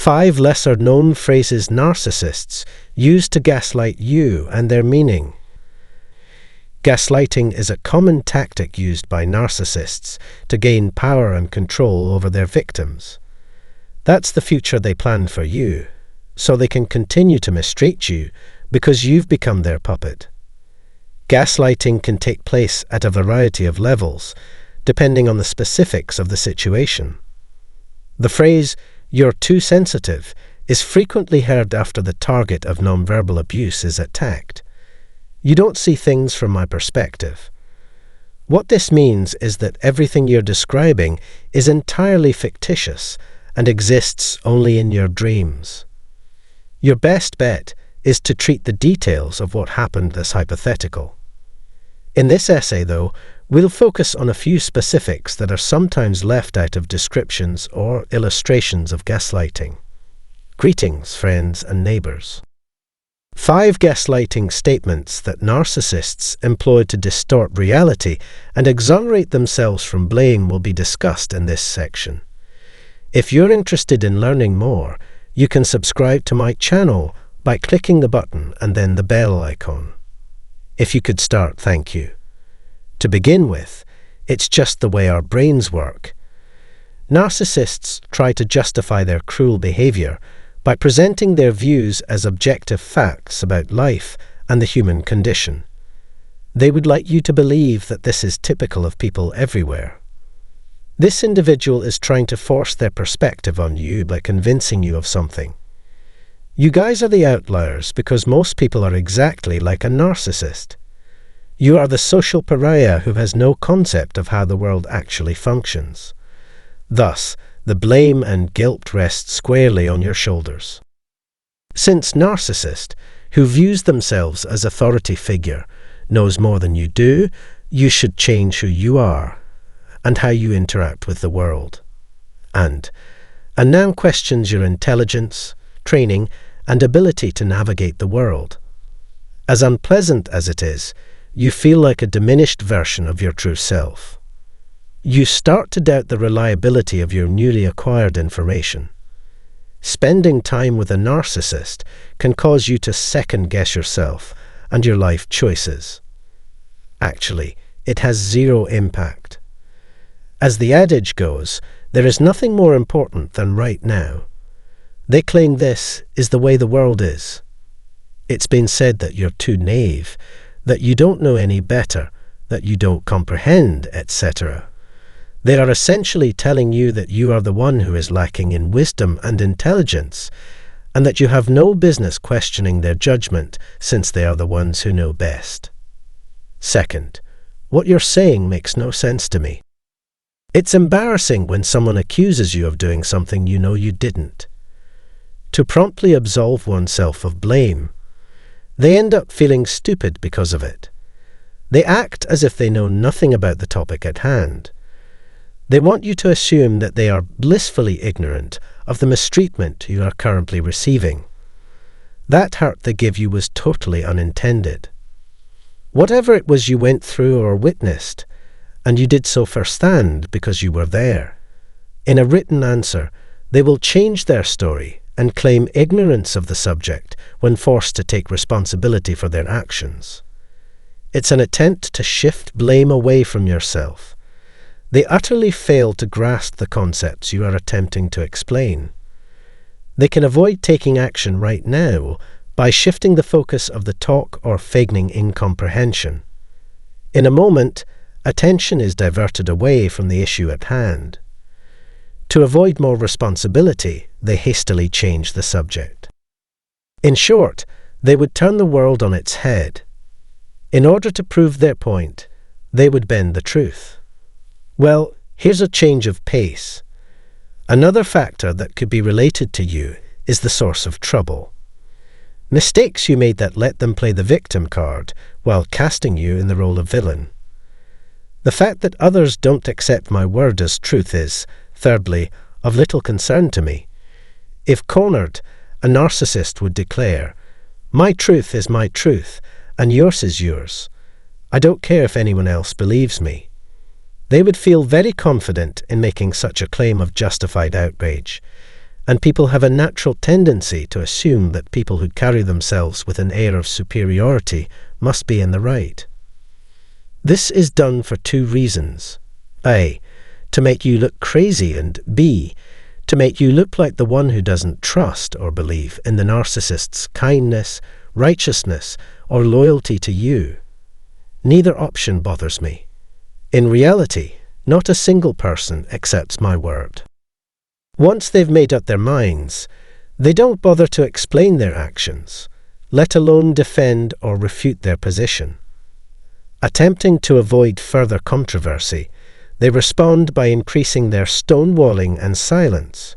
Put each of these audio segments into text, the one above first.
5 lesser-known phrases narcissists use to gaslight you and their meaning. Gaslighting is a common tactic used by narcissists to gain power and control over their victims. That's the future they plan for you, so they can continue to mistreat you because you've become their puppet. Gaslighting can take place at a variety of levels, depending on the specifics of the situation. The phrase, "you're too sensitive," is frequently heard after the target of nonverbal abuse is attacked. "You don't see things from my perspective." What this means is that everything you're describing is entirely fictitious and exists only in your dreams. Your best bet is to treat the details of what happened as hypothetical. In this essay, though, we'll focus on a few specifics that are sometimes left out of descriptions or illustrations of gaslighting. Greetings, friends and neighbours. 5 gaslighting statements that narcissists employ to distort reality and exonerate themselves from blame will be discussed in this section. If you're interested in learning more, you can subscribe to my channel by clicking the button and then the bell icon. If you could start, thank you. To begin with, it's just the way our brains work. Narcissists try to justify their cruel behavior by presenting their views as objective facts about life and the human condition. They would like you to believe that this is typical of people everywhere. This individual is trying to force their perspective on you by convincing you of something. You guys are the outliers because most people are exactly like a narcissist. You are the social pariah who has no concept of how the world actually functions. Thus, the blame and guilt rest squarely on your shoulders. Since Narcissist, who views themselves as authority figure, knows more than you do, you should change who you are and how you interact with the world. And now questions your intelligence, training, and ability to navigate the world. As unpleasant as it is, you feel like a diminished version of your true self. You start to doubt the reliability of your newly acquired information. Spending time with a narcissist can cause you to second-guess yourself and your life choices. Actually, it has zero impact. As the adage goes, there is nothing more important than right now. They claim this is the way the world is. It's been said that you're too naive, that you don't know any better, that you don't comprehend, etc. They are essentially telling you that you are the one who is lacking in wisdom and intelligence, and that you have no business questioning their judgment since they are the ones who know best. Second, what you're saying makes no sense to me. It's embarrassing when someone accuses you of doing something you know you didn't. To promptly absolve oneself of blame, they end up feeling stupid because of it. They act as if they know nothing about the topic at hand. They want you to assume that they are blissfully ignorant of the mistreatment you are currently receiving. That hurt they give you was totally unintended. Whatever it was you went through or witnessed, and you did so firsthand because you were there, in a written answer, they will change their story and claim ignorance of the subject when forced to take responsibility for their actions. It's an attempt to shift blame away from yourself. They utterly fail to grasp the concepts you are attempting to explain. They can avoid taking action right now by shifting the focus of the talk or feigning incomprehension. In a moment, attention is diverted away from the issue at hand. To avoid more responsibility, they hastily change the subject. In short, they would turn the world on its head. In order to prove their point, they would bend the truth. Well, here's a change of pace. Another factor that could be related to you is the source of trouble. Mistakes you made that let them play the victim card while casting you in the role of villain. The fact that others don't accept my word as truth is, thirdly, of little concern to me. If cornered, a narcissist would declare, "My truth is my truth, and yours is yours. I don't care if anyone else believes me." They would feel very confident in making such a claim of justified outrage, and people have a natural tendency to assume that people who carry themselves with an air of superiority must be in the right. This is done for two reasons. A, to make you look crazy, and B, to make you look like the one who doesn't trust or believe in the narcissist's kindness, righteousness, or loyalty to you. Neither option bothers me. In reality, not a single person accepts my word. Once they've made up their minds, they don't bother to explain their actions, let alone defend or refute their position. Attempting to avoid further controversy, they respond by increasing their stonewalling and silence.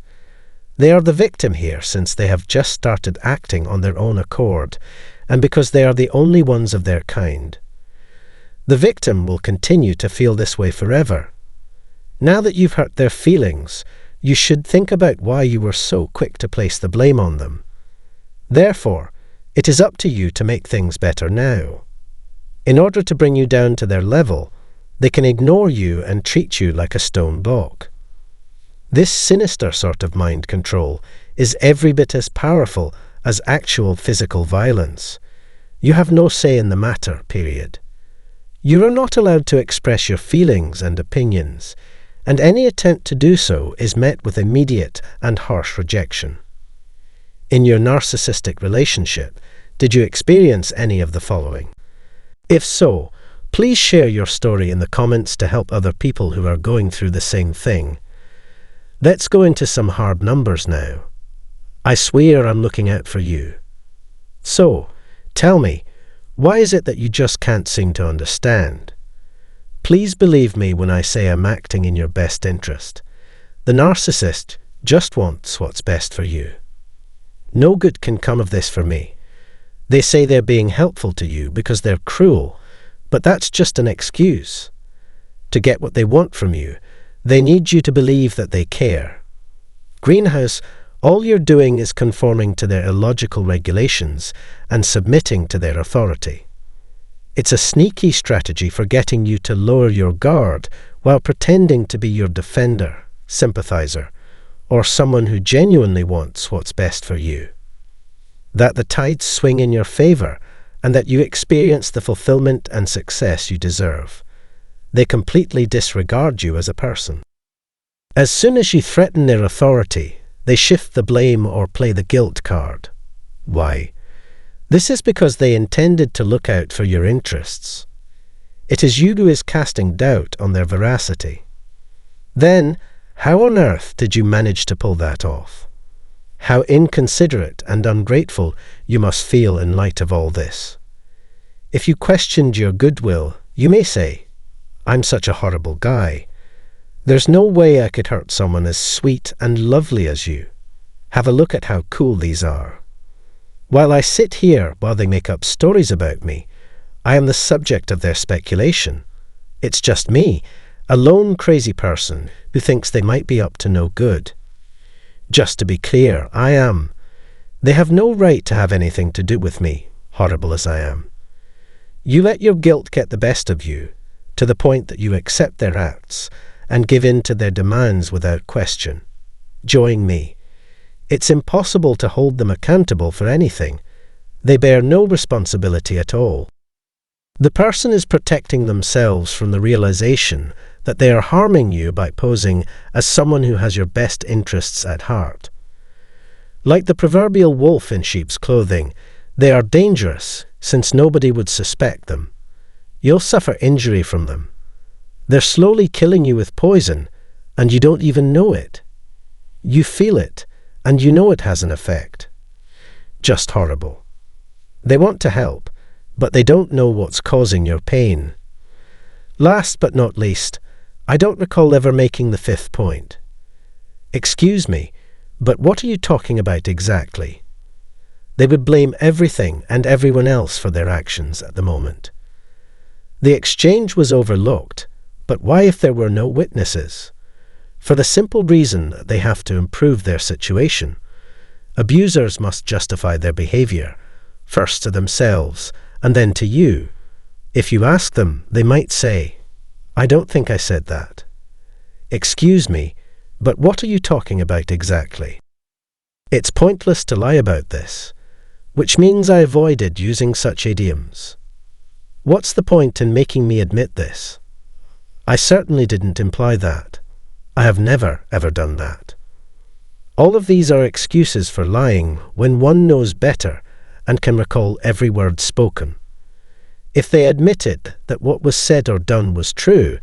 They are the victim here since they have just started acting on their own accord, and because they are the only ones of their kind. The victim will continue to feel this way forever. Now that you've hurt their feelings, you should think about why you were so quick to place the blame on them. Therefore, it is up to you to make things better now. In order to bring you down to their level, they can ignore you and treat you like a stone block. This sinister sort of mind control is every bit as powerful as actual physical violence. You have no say in the matter, period. You are not allowed to express your feelings and opinions, and any attempt to do so is met with immediate and harsh rejection. In your narcissistic relationship, did you experience any of the following? If so, please share your story in the comments to help other people who are going through the same thing. Let's go into some hard numbers now. I swear I'm looking out for you. So, tell me, why is it that you just can't seem to understand? Please believe me when I say I'm acting in your best interest. The narcissist just wants what's best for you. No good can come of this for me. They say they're being helpful to you because they're cruel, but that's just an excuse. To get what they want from you, they need you to believe that they care. Greenhouse, all you're doing is conforming to their illogical regulations and submitting to their authority. It's a sneaky strategy for getting you to lower your guard while pretending to be your defender, sympathizer, or someone who genuinely wants what's best for you. That the tides swing in your favor and that you experience the fulfillment and success you deserve. They completely disregard you as a person. As soon as you threaten their authority, they shift the blame or play the guilt card. Why? This is because they intended to look out for your interests. It is you who is casting doubt on their veracity. Then, how on earth did you manage to pull that off? How inconsiderate and ungrateful you must feel in light of all this. If you questioned your goodwill, you may say, "I'm such a horrible guy. There's no way I could hurt someone as sweet and lovely as you. Have a look at how cool these are. While I sit here while they make up stories about me, I am the subject of their speculation. It's just me, a lone crazy person who thinks they might be up to no good. Just to be clear, I am. They have no right to have anything to do with me, horrible as I am. You let your guilt get the best of you, to the point that you accept their acts and give in to their demands without question. Join me. It's impossible to hold them accountable for anything. They bear no responsibility at all. The person is protecting themselves from the realization that they are harming you by posing as someone who has your best interests at heart. Like the proverbial wolf in sheep's clothing, they are dangerous since nobody would suspect them. You'll suffer injury from them. They're slowly killing you with poison, and you don't even know it. You feel it, and you know it has an effect. Just horrible. They want to help, but they don't know what's causing your pain. Last but not least, I don't recall ever making the fifth point. Excuse me, but what are you talking about exactly? They would blame everything and everyone else for their actions at the moment. The exchange was overlooked, but why if there were no witnesses? For the simple reason that they have to improve their situation. Abusers must justify their behavior, first to themselves and then to you. If you ask them, they might say, "I don't think I said that." Excuse me, but what are you talking about exactly? It's pointless to lie about this, which means I avoided using such idioms. What's the point in making me admit this? I certainly didn't imply that. I have never, ever done that. All of these are excuses for lying when one knows better and can recall every word spoken. If they admitted that what was said or done was true,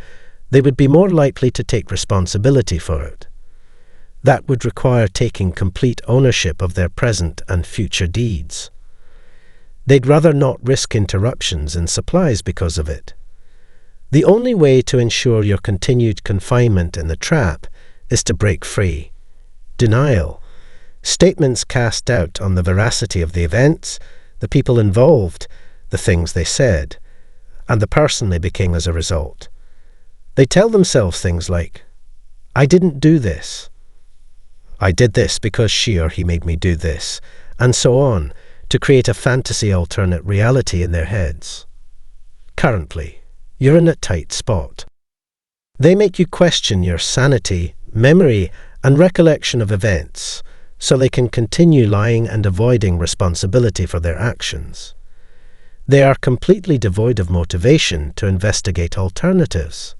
they would be more likely to take responsibility for it. That would require taking complete ownership of their present and future deeds. They'd rather not risk interruptions in supplies because of it. The only way to ensure your continued confinement in the trap is to break free. Denial. Statements cast doubt on the veracity of the events, the people involved, the things they said, and the person they became as a result. They tell themselves things like, "I didn't do this. I did this because she or he made me do this," and so on, to create a fantasy alternate reality in their heads. Currently, you're in a tight spot. They make you question your sanity, memory, and recollection of events, so they can continue lying and avoiding responsibility for their actions. They are completely devoid of motivation to investigate alternatives.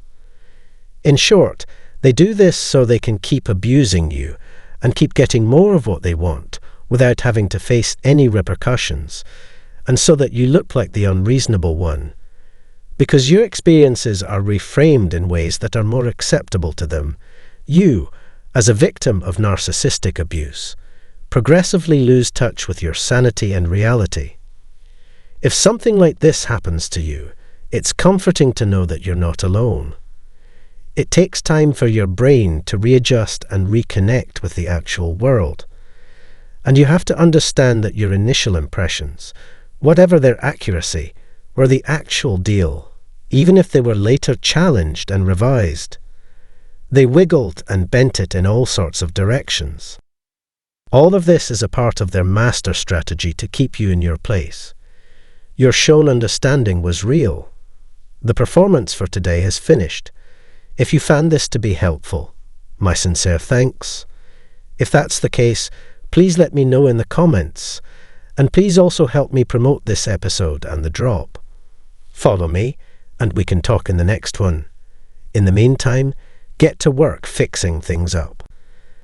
In short, they do this so they can keep abusing you and keep getting more of what they want without having to face any repercussions, and so that you look like the unreasonable one. Because your experiences are reframed in ways that are more acceptable to them, you, as a victim of narcissistic abuse, progressively lose touch with your sanity and reality. If something like this happens to you, it's comforting to know that you're not alone. It takes time for your brain to readjust and reconnect with the actual world. And you have to understand that your initial impressions, whatever their accuracy, were the actual deal, even if they were later challenged and revised. They wiggled and bent it in all sorts of directions. All of this is a part of their master strategy to keep you in your place. Your shown understanding was real. The performance for today has finished. If you found this to be helpful, my sincere thanks. If that's the case, please let me know in the comments, and please also help me promote this episode and the drop. Follow me, and we can talk in the next one. In the meantime, get to work fixing things up.